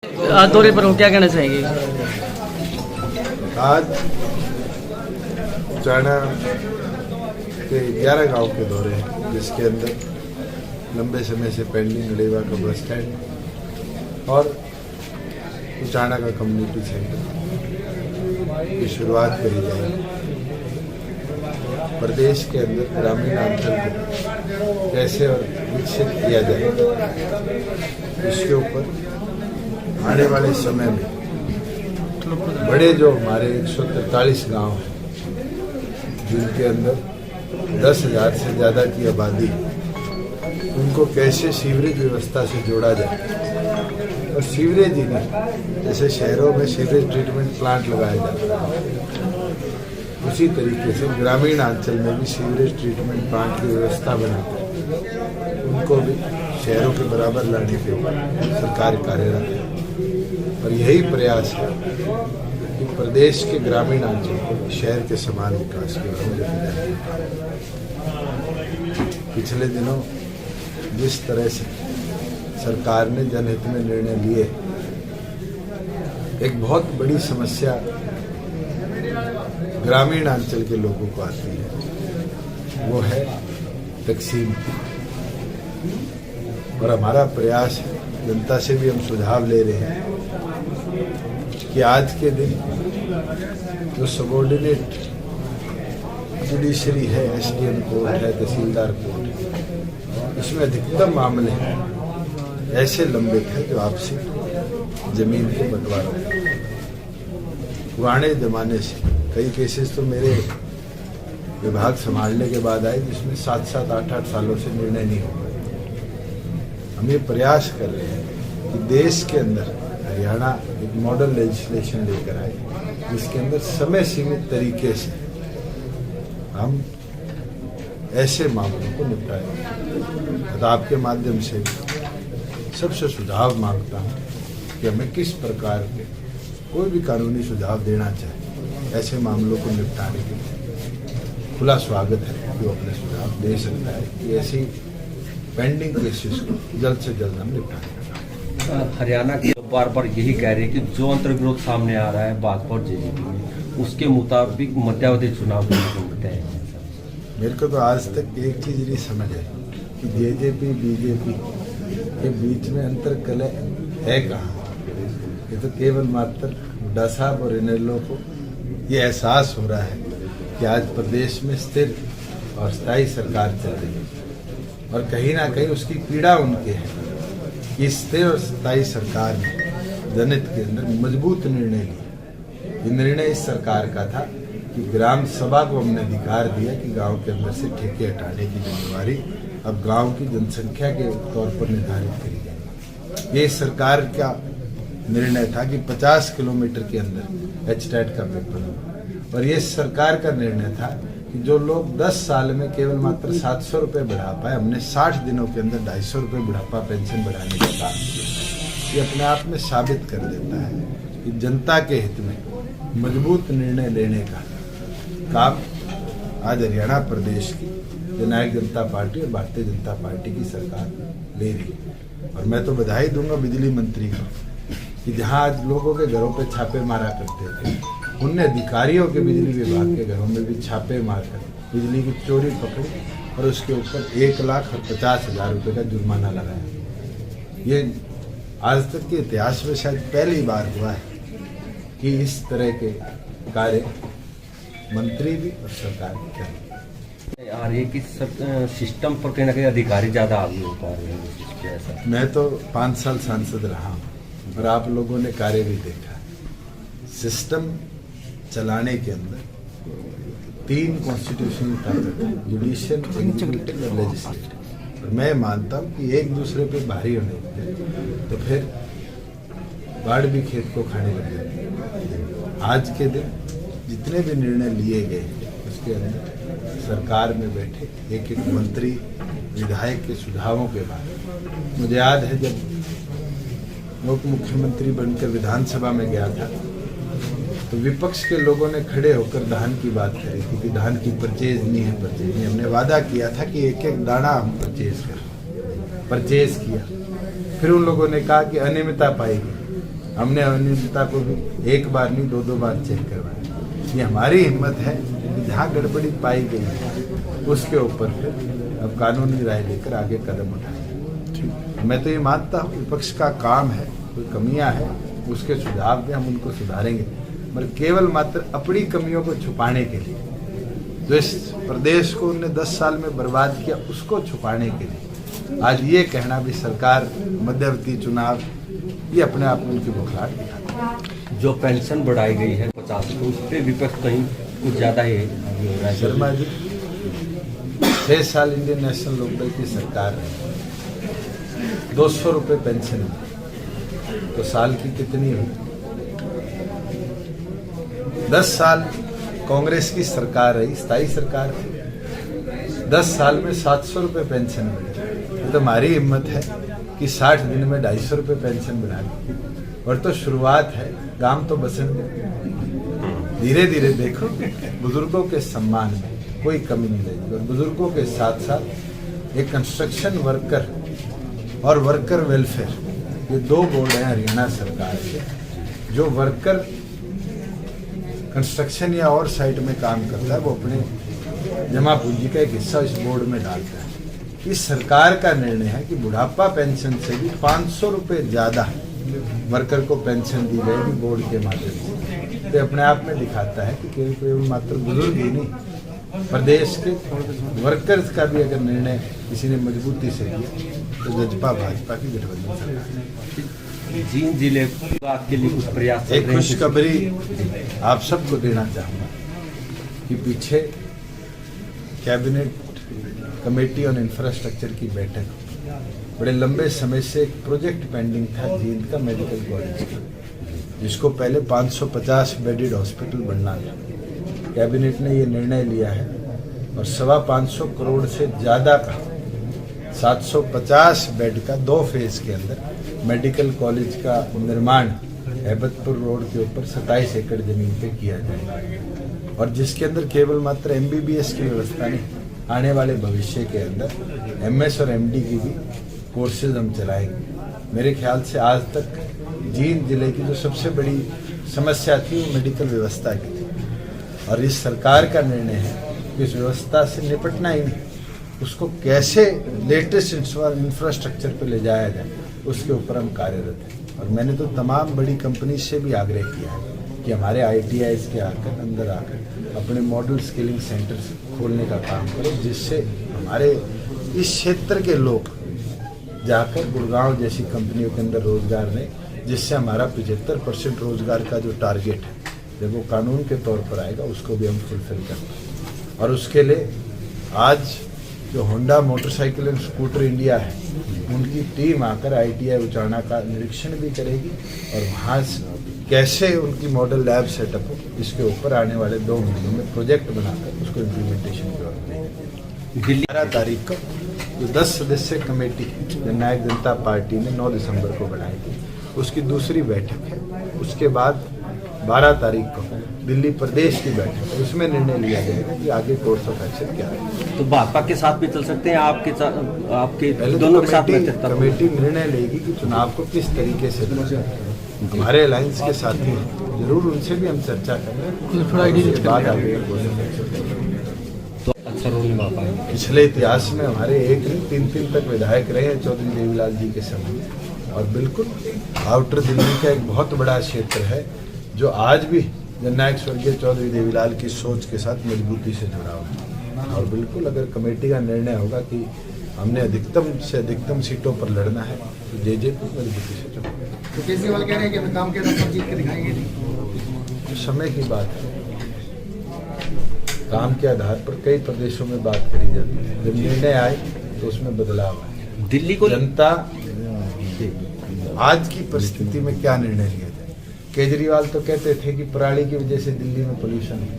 आज दौरे पर हो, क्या कहना चाहेंगे? आज चाणा के 11 गांव के दौरे हैं, जिसके अंदर लंबे समय से पेंडिंग रेवा का बस स्टैंड और चाणा का कम्युनिटी सेंटर की शुरुआत करी जाएगी। प्रदेश के अंदर ग्रामीण अंचल को कैसे और विकसित किया जाए, इसके ऊपर आने वाले समय में बड़े जो हमारे 143 गांव हैं, जिनके अंदर 10,000 से ज़्यादा की आबादी, उनको कैसे सीवरेज व्यवस्था से जोड़ा जाए। और सीवरेज ही नहीं, जैसे शहरों में सीवरेज ट्रीटमेंट प्लांट लगाया जाता है, उसी तरीके से ग्रामीण अंचल में भी सीवरेज ट्रीटमेंट प्लांट की व्यवस्था बनाकर उनको भी शहरों के बराबर लाने के लिए सरकार कार्यरत है। और यही प्रयास है कि प्रदेश के ग्रामीण अंचल को शहर के समान विकास की ओर ले जाए। पिछले दिनों जिस तरह से सरकार ने जनहित में निर्णय लिए, एक बहुत बड़ी समस्या ग्रामीण अंचल के लोगों को आती है, वो है तकसीम। और हमारा प्रयास है, जनता से भी हम सुझाव ले रहे हैं कि आज के दिन जो सबॉर्डिनेट जुडिशरी है, एसडीएम कोर्ट है, तहसीलदार कोर्ट है, इसमें अधिकतम मामले ऐसे लंबित हैं जो आपसी जमीन के बंटवारा। पुराने जमाने से कई केसेस तो मेरे विभाग संभालने के बाद आए, जिसमें 7-7, 8-8 सालों से निर्णय नहीं हो पाए। हम ये प्रयास कर रहे हैं कि देश के अंदर हरियाणा एक मॉडल लेजिस्लेशन लेकर आए, जिसके अंदर समय सीमित तरीके से हम ऐसे मामलों को निपटाएं। तो आपके माध्यम से सबसे सुझाव मांगता हूं कि हमें किस प्रकार के कोई भी कानूनी सुझाव देना चाहे, ऐसे मामलों को निपटाने के लिए खुला स्वागत है कि वो अपने सुझाव दे सकता है कि ऐसी पेंडिंग केसेस को जल्द से जल्द हम निपटाएं। हरियाणा के बार बार यही कह रहे हैं कि जो अंतर्विरोध सामने आ रहा है भाजपा और जेजेपी में, उसके मुताबिक मध्यावधि चुनाव होते हैं। मेरे को तो आज तक एक चीज नहीं समझ आई कि जेजेपी बीजेपी के बीच में अंतर कलह है कहाँ। ये तो केवल मात्र हुड्डा साहब और इनेलो को ये एहसास हो रहा है कि आज प्रदेश में स्थिर और स्थायी सरकार चल रही है, और कहीं ना कहीं उसकी पीड़ा उनके है। इस स्थिर और स्थायी सरकार ने जनहित के अंदर मजबूत निर्णय लिए। ये निर्णय इस सरकार का था कि ग्राम सभा को हमने अधिकार दिया कि गांव के अंदर से ठेके हटाने की जिम्मेवारी अब गांव की जनसंख्या के तौर पर निर्धारित करी जाए। ये सरकार का निर्णय था कि 50 किलोमीटर के अंदर एचटेट का पेपर हो, और ये सरकार का निर्णय था कि जो लोग 10 साल में केवल मात्र 700 रुपये बढ़ा पाए, हमने 60 दिनों के अंदर 250 रुपये बुढ़ापा पेंशन बढ़ाने का काम किया। ये अपने आप में साबित कर देता है कि जनता के हित में मजबूत निर्णय लेने का काम आज हरियाणा प्रदेश की जननायक जनता पार्टी और भारतीय जनता पार्टी की सरकार ले रही है। और मैं तो बधाई दूंगा बिजली मंत्री को कि जहाँ आज लोगों के घरों पे छापे मारा करते थे, उनने अधिकारियों के बिजली विभाग के घरों में भी छापे मारकर बिजली की चोरी पकड़ी और उसके ऊपर 1,50,000 रुपये का जुर्माना लगाया। ये आज तक के इतिहास में शायद पहली बार हुआ है कि इस तरह के कार्य मंत्री भी और सरकार भी करें। यार ये कि सिस्टम पर कहीं ना कहीं अधिकारी ज्यादा आगे हो पा रहे हैं ऐसा। मैं तो 5 साल सांसद रहा हूँ और आप लोगों ने कार्य भी देखा। सिस्टम चलाने के अंदर 3 कॉन्स्टिट्यूशनल ताकत है, जुडिशियल, एग्जीक्यूटिव और लेजिस्लेटिव। और मैं मानता हूँ कि एक दूसरे पे भारी होने तो फिर बाढ़ भी खेत को खाने लग जाती है। आज के दिन जितने भी निर्णय लिए गए उसके अंदर सरकार में बैठे एक एक मंत्री विधायक के सुझावों के बाद, मुझे याद है जब उप मुख्यमंत्री बनकर विधानसभा में गया था तो विपक्ष के लोगों ने खड़े होकर धान की बात करी थी कि धान की परचेज नहीं है, परचेज नहीं। हमने वादा किया था कि एक एक दाना हम परचेज किया। फिर उन लोगों ने कहा कि अनियमितता पाएगी, हमने अनियमितता को भी एक बार नहीं 2-2 बार चेक करवाया। ये हमारी हिम्मत है कि जहाँ गड़बड़ी पाई गई है उसके ऊपर फिर अब कानूनी राय लेकर आगे कदम उठाएंगे। मैं तो ये मानता हूँ विपक्ष का काम है, कोई कमियां हैं उसके सुझाव दें, हम उनको सुधारेंगे, मगर केवल मात्र अपनी कमियों को छुपाने के लिए, जो इस प्रदेश को उन्होंने 10 साल में बर्बाद किया उसको छुपाने के लिए आज ये कहना भी सरकार मध्यवर्ती चुनाव, ये अपने आप में उनकी बुखलाहट दिखाती है। जो पेंशन बढ़ाई गई है 50 तो उस पर विपक्ष कहीं कुछ ज्यादा ही हो रहा है। शर्मा जी 6 साल इंडियन नेशनल लोकदल की सरकार रही, 200 रुपये पेंशन हुई तो साल की कितनी हुई? 10 साल कांग्रेस की सरकार रही, स्थायी सरकार थी, 10 साल में 700 रुपये पेंशन मिली। ये तो हमारी हिम्मत है कि 60 दिन में 250 रुपये पेंशन बढ़ा दी। और तो शुरुआत है, गांव तो बसेंगे। धीरे धीरे देखो बुजुर्गों के सम्मान में कोई कमी नहीं रहेगी। और बुजुर्गों के साथ साथ एक कंस्ट्रक्शन वर्कर और वर्कर वेलफेयर, ये 2 बोर्ड हैं हरियाणा सरकार के, जो वर्कर कंस्ट्रक्शन या और साइट में काम करता है वो अपने जमा पूंजी का एक हिस्सा इस बोर्ड में डालता है। इस सरकार का निर्णय है कि बुढ़ापा पेंशन से भी 500 रुपये ज्यादा वर्कर को पेंशन दी जाएगी बोर्ड के माध्यम से। तो अपने आप में दिखाता है कि केवल मात्र बुजुर्ग ही नहीं, प्रदेश के वर्कर्स का भी अगर निर्णय किसी ने मजबूती से किया तो जजपा भाजपा की गठबंधन सरकार है। जींद जिले के लिए कुछ प्रयास एक खुशखबरी आप सबको देना चाहूँगा कि पीछे कैबिनेट कमेटी ऑन इंफ्रास्ट्रक्चर की बैठक, बड़े लंबे समय से एक प्रोजेक्ट पेंडिंग था जींद का मेडिकल कॉलेज का, जिसको पहले 550 बेडेड हॉस्पिटल बनना था। कैबिनेट ने ये निर्णय लिया है और 525 करोड़ से ज़्यादा का 750 बेड का 2 फेज के अंदर मेडिकल कॉलेज का निर्माण हैबतपुर रोड के ऊपर 27 एकड़ जमीन पे किया जाएगा। और जिसके अंदर केवल मात्र MBBS की व्यवस्था नहीं, आने वाले भविष्य के अंदर MS और MD की भी कोर्सेज हम चलाएंगे। मेरे ख्याल से आज तक जींद जिले की जो सबसे बड़ी समस्या थी वो मेडिकल व्यवस्था की थी, और इस सरकार का निर्णय है कि इस व्यवस्था से निपटना ही नहीं, उसको कैसे लेटेस्ट इंफ्रास्ट्रक्चर पे ले जाया जाए उसके ऊपर हम कार्यरत हैं। और मैंने तो तमाम बड़ी कंपनी से भी आग्रह किया है कि हमारे ITIs के अंदर आकर अपने मॉडल स्किलिंग सेंटर्स खोलने का काम करो, जिससे हमारे इस क्षेत्र के लोग जाकर गुड़गांव जैसी कंपनियों के अंदर रोजगार लें, जिससे हमारा 75% रोजगार का जो टारगेट है जब वो कानून के तौर पर आएगा उसको भी हम फुलफिल कर पाएं। और उसके लिए आज जो Honda motorcycle and scooter India है उनकी टीम आकर ITI उचाना का निरीक्षण भी करेगी और वहाँ कैसे उनकी मॉडल लैब सेटअप हो इसके ऊपर आने वाले 2 महीनों में प्रोजेक्ट बनाकर उसको इम्प्लीमेंटेशन की ओर बढ़ेगी। 11 तारीख को जो 10 सदस्यीय कमेटी जननायक जनता पार्टी ने 9 दिसंबर को बनाई थी, उसकी दूसरी बैठक है। उसके बाद 12 तारीख को दिल्ली प्रदेश की बैठक है, उसमें निर्णय लिया जाएगा कि आगे कोर्स ऑफ एक्शन क्या है। तो भाजपा के साथ भी चल सकते हैं, आपके पहले दोनों तो के साथ कमेटी निर्णय लेगी कि चुनाव को किस तरीके से हमारे अलायंस के साथी हैं, जरूर उनसे भी हम चर्चा करेंगे। बाद आगे तो अच्छा रोल निभा पाएंगे। पिछले इतिहास में हमारे 1 नहीं 3 तक विधायक रहे हैं चौधरी देवीलाल जी के समय, और बिल्कुल आउटर दिल्ली का एक बहुत बड़ा क्षेत्र है जो आज भी जननायक स्वर्गीय चौधरी देवीलाल की सोच के साथ मजबूती से जुड़ा हुआ है। और बिल्कुल अगर कमेटी का निर्णय होगा कि हमने अधिकतम से अधिकतम सीटों पर लड़ना है तो JJP मजबूती से जुड़ा। तो केजरीवाल कह रहे हैं कि हम काम के दम पर जीत के दिखाएंगे नहीं। समय की बात है, काम के आधार पर कई प्रदेशों में बात करी जाती है, जब निर्णय आए तो उसमें बदलाव आए। दिल्ली को जनता आज की परिस्थिति में क्या निर्णय लिया जाए। केजरीवाल तो कहते थे कि पराली की वजह से दिल्ली में पोल्यूशन है,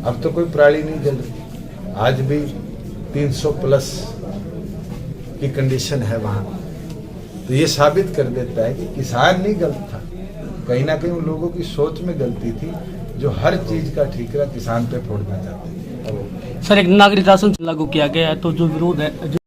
अब तो कोई पराली नहीं जल रही, आज भी 300+ की कंडीशन है वहां। तो ये साबित कर देता है कि किसान नहीं गलत था, कहीं ना कहीं उन लोगों की सोच में गलती थी जो हर चीज का ठीकरा किसान पे फोड़ना चाहते थे। सर, एक नागरिकता संशोधन लागू किया गया है, तो जो विरोध है